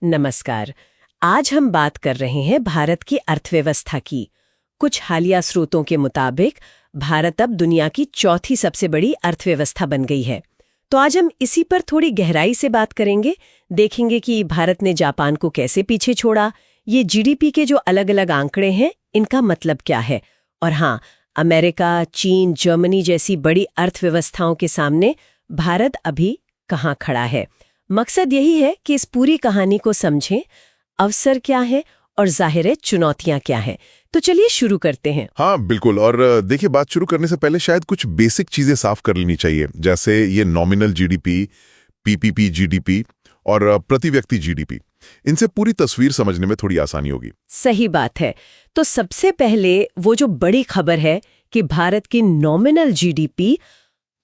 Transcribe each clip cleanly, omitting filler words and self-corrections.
नमस्कार। आज हम बात कर रहे हैं भारत की अर्थव्यवस्था की। कुछ हालिया स्रोतों के मुताबिक भारत अब दुनिया की चौथी सबसे बड़ी अर्थव्यवस्था बन गई है। तो आज हम इसी पर थोड़ी गहराई से बात करेंगे, देखेंगे कि भारत ने जापान को कैसे पीछे छोड़ा, ये जीडीपी के जो अलग-अलग आंकड़े हैं इनका मतलब क्या है, और हाँ, अमेरिका, चीन, जर्मनी जैसी बड़ी अर्थव्यवस्थाओं के सामने भारत अभी कहाँ खड़ा है। मकसद यही है कि इस पूरी कहानी को समझें, अवसर क्या है और जाहिर है चुनौतियां क्या हैं। तो चलिए शुरू करते हैं। हाँ बिल्कुल। और देखिए, बात शुरू करने से पहले शायद कुछ बेसिक चीजें साफ कर लेनी चाहिए, जैसे ये नॉमिनल जीडीपी, पीपीपी जीडीपी और प्रति व्यक्ति जीडीपी। इनसे पूरी तस्वीर समझने में थोड़ी आसानी होगी। सही बात है। तो सबसे पहले वो जो बड़ी खबर है कि भारत की नॉमिनल जीडीपी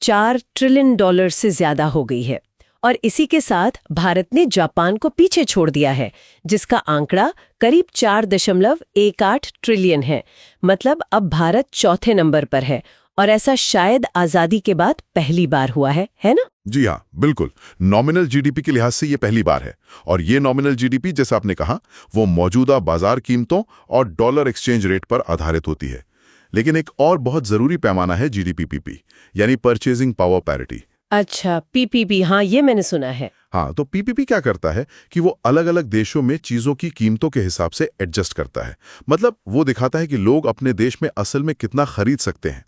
$4 ट्रिलियन से ज्यादा हो गई है, और इसी के साथ भारत ने जापान को पीछे छोड़ दिया है, जिसका आंकड़ा करीब 4.18 ट्रिलियन है। मतलब अब भारत चौथे नंबर पर है, और ऐसा शायद आजादी के बाद पहली बार हुआ है ना? जी हाँ, बिल्कुल। नॉमिनल जीडीपी के लिहाज से ये पहली बार है, और ये नॉमिनल जीडीपी, जैसा आपने कहा, वो मौजूदा बाजार कीमतों और डॉलर एक्सचेंज रेट पर आधारित होती है। लेकिन एक और बहुत जरूरी पैमाना है जीडीपीपी, यानी परचेजिंग पावर पैरिटी। अच्छा, पीपीपी, हाँ ये मैंने सुना है। हाँ, तो पीपीपी क्या करता है कि वो अलग अलग देशों में चीजों की कीमतों के हिसाब से एडजस्ट करता है। मतलब वो दिखाता है कि लोग अपने देश में असल में कितना खरीद सकते हैं।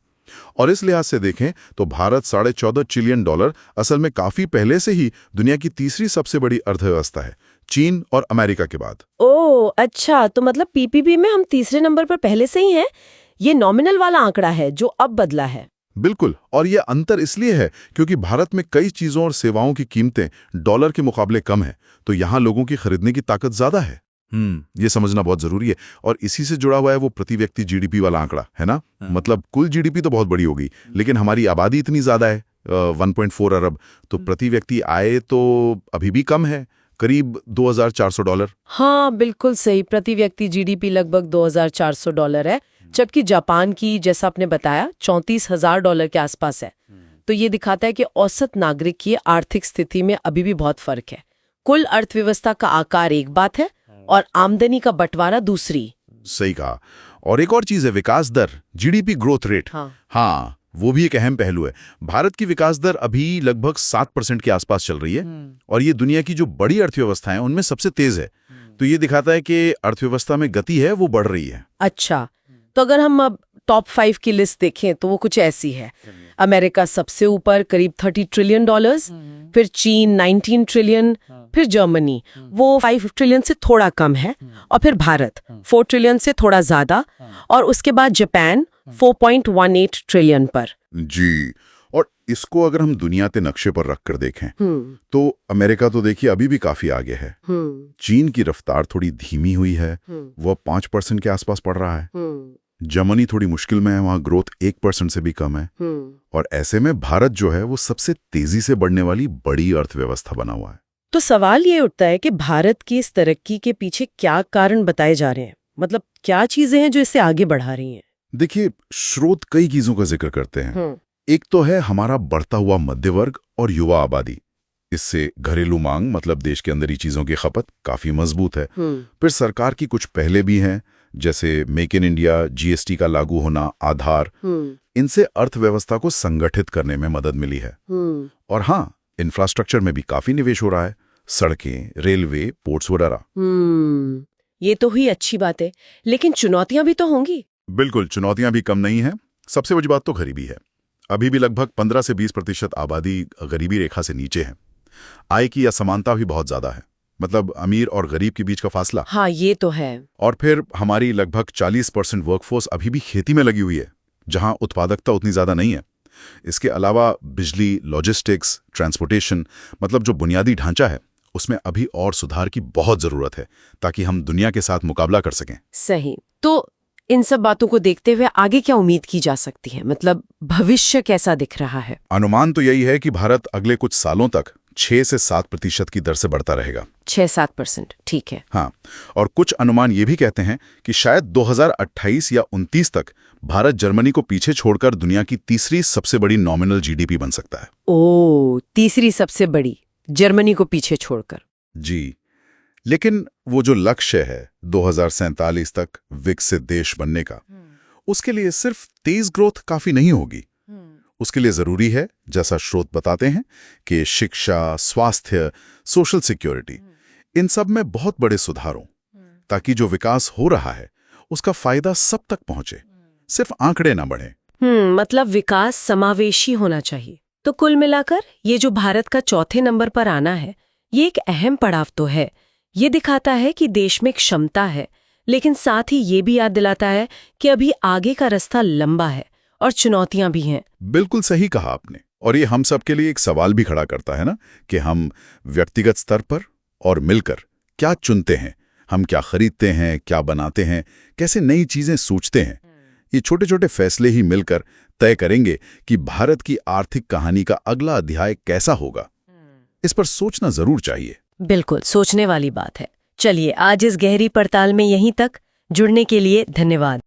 और इस लिहाज से देखें तो भारत $14.5 ट्रिलियन असल में काफी पहले से ही दुनिया की तीसरी सबसे बड़ी अर्थव्यवस्था है, चीन और अमेरिका के बाद। ओह अच्छा, तो मतलब पीपीपी में हम तीसरे नंबर पर पहले से ही हैं। ये नॉमिनल वाला आंकड़ा है जो अब बदला है। बिल्कुल। और यह अंतर इसलिए है क्योंकि भारत में कई चीजों और सेवाओं की कीमतें डॉलर के मुकाबले कम है, तो यहाँ लोगों की खरीदने की ताकत ज्यादा है। ये समझना बहुत जरूरी है। और इसी से जुड़ा हुआ है वो प्रति व्यक्ति जीडीपी वाला आंकड़ा, है ना? मतलब कुल जीडीपी तो बहुत बड़ी होगी, लेकिन हमारी आबादी इतनी ज्यादा है, 1.4 अरब, तो प्रति व्यक्ति आय तो अभी भी कम है, करीब $2,400। हाँ बिल्कुल सही, प्रति व्यक्ति जीडीपी लगभग $2,400 है, जबकि जापान की, जैसा आपने बताया, $34,000 के आसपास है। तो ये दिखाता है कि औसत नागरिक की आर्थिक स्थिति में अभी भी बहुत फर्क है। कुल अर्थव्यवस्था का आकार एक बात है और आमदनी का बंटवारा दूसरी। सही कहा। और एक और चीज है विकास दर, जीडीपी ग्रोथ रेट। हाँ, वो भी एक अहम पहलू है। भारत की विकास दर अभी लगभग 7% के आसपास चल रही है, और ये दुनिया की जो बड़ी अर्थव्यवस्थाएं उनमें सबसे तेज है। तो ये दिखाता है कि अर्थव्यवस्था में गति है, वो बढ़ रही है। अच्छा, तो अगर हम अब टॉप 5 की लिस्ट देखें तो वो कुछ ऐसी है। अमेरिका सबसे ऊपर, करीब $30 ट्रिलियन, फिर चीन 19 ट्रिलियन, फिर जर्मनी वो 5 ट्रिलियन से थोड़ा कम है, और फिर भारत 4 ट्रिलियन से थोड़ा ज्यादा, और उसके बाद जापान 4.18 ट्रिलियन पर। जी। और इसको अगर हम दुनिया के नक्शे पर रखकर देखें तो अमेरिका तो देखिए अभी भी काफी आगे है। चीन की रफ्तार थोड़ी धीमी हुई है, वह 5% के आसपास पड़ रहा है। जर्मनी थोड़ी मुश्किल में है, वहां ग्रोथ 1% से भी कम है। और ऐसे में भारत जो है वो सबसे तेजी से बढ़ने वाली बड़ी अर्थव्यवस्था बना हुआ है। तो सवाल ये उठता है कि भारत की इस तरक्की के पीछे क्या कारण बताए जा रहे हैं? मतलब क्या चीजें हैं जो इसे आगे बढ़ा रही हैं? देखिए, स्रोत कई चीजों का जिक्र करते हैं। एक तो है हमारा बढ़ता हुआ मध्य वर्ग और युवा आबादी। इससे घरेलू मांग, मतलब देश के अंदर ही चीजों की खपत, काफी मजबूत है। फिर सरकार की कुछ पहले भी हैं, जैसे मेक इन इंडिया, जीएसटी का लागू होना, आधार। इनसे अर्थव्यवस्था को संगठित करने में मदद मिली है। और हाँ, इंफ्रास्ट्रक्चर में भी काफी निवेश हो रहा है, सड़कें, रेलवे, पोर्ट्स वगैरह। ये तो हुई अच्छी बात है, लेकिन चुनौतियां भी तो होंगी। बिल्कुल, चुनौतियां भी कम नहीं है। सबसे बड़ी बात तो गरीबी है। अभी भी लगभग 15 से 20% आबादी गरीबी रेखा से नीचे है। आय की असमानता भी बहुत ज्यादा है, मतलब अमीर और गरीब के बीच का फासला। हाँ ये तो है। और फिर हमारी लगभग 40% वर्कफोर्स अभी भी खेती में लगी हुई है, जहां उत्पादकता उतनी ज्यादा नहीं है। इसके अलावा बिजली, लॉजिस्टिक्स, ट्रांसपोर्टेशन, मतलब जो बुनियादी ढांचा है, उसमें अभी और सुधार की बहुत जरूरत है, ताकि हम दुनिया के साथ मुकाबला कर सकें। सही। तो इन सब बातों को देखते हुए आगे क्या उम्मीद की जा सकती है? मतलब भविष्य कैसा दिख रहा है? अनुमान तो यही है कि भारत अगले कुछ सालों तक 6 से 7% की दर से बढ़ता रहेगा। 6-7%, ठीक है। हाँ, और कुछ अनुमान ये भी कहते हैं कि शायद 2028 या 29 तक भारत जर्मनी को पीछे छोड़कर दुनिया की तीसरी सबसे बड़ी नॉमिनल जीडीपी बन सकता है। ओह, तीसरी सबसे बड़ी, जर्मनी को पीछे छोड़कर। जी। लेकिन वो जो लक्ष्य है 2047 तक विकसित देश बनने का, उसके लिए सिर्फ तेज ग्रोथ काफी नहीं होगी। उसके लिए जरूरी है, जैसा स्रोत बताते हैं, कि शिक्षा, स्वास्थ्य, सोशल सिक्योरिटी, इन सब में बहुत बड़े सुधार हों, ताकि जो विकास हो रहा है उसका फायदा सब तक पहुंचे, सिर्फ आंकड़े ना बढ़े। मतलब विकास समावेशी होना चाहिए। तो कुल मिलाकर ये जो भारत का चौथे नंबर पर आना है, ये एक अहम पड़ाव तो है। ये दिखाता है कि देश में क्षमता है, लेकिन साथ ही ये भी याद दिलाता है कि अभी आगे का रास्ता लंबा है और चुनौतियां भी हैं। बिल्कुल सही कहा आपने। और ये हम सब के लिए एक सवाल भी खड़ा करता है ना, कि हम व्यक्तिगत स्तर पर और मिलकर क्या चुनते हैं, हम क्या खरीदते हैं, क्या बनाते हैं, कैसे नई चीजें सोचते हैं। ये छोटे छोटे फैसले ही मिलकर तय करेंगे कि भारत की आर्थिक कहानी का अगला अध्याय कैसा होगा। इस पर सोचना जरूर चाहिए। बिल्कुल सोचने वाली बात है। चलिए, आज इस गहरी पड़ताल में यहीं तक। जुड़ने के लिए धन्यवाद।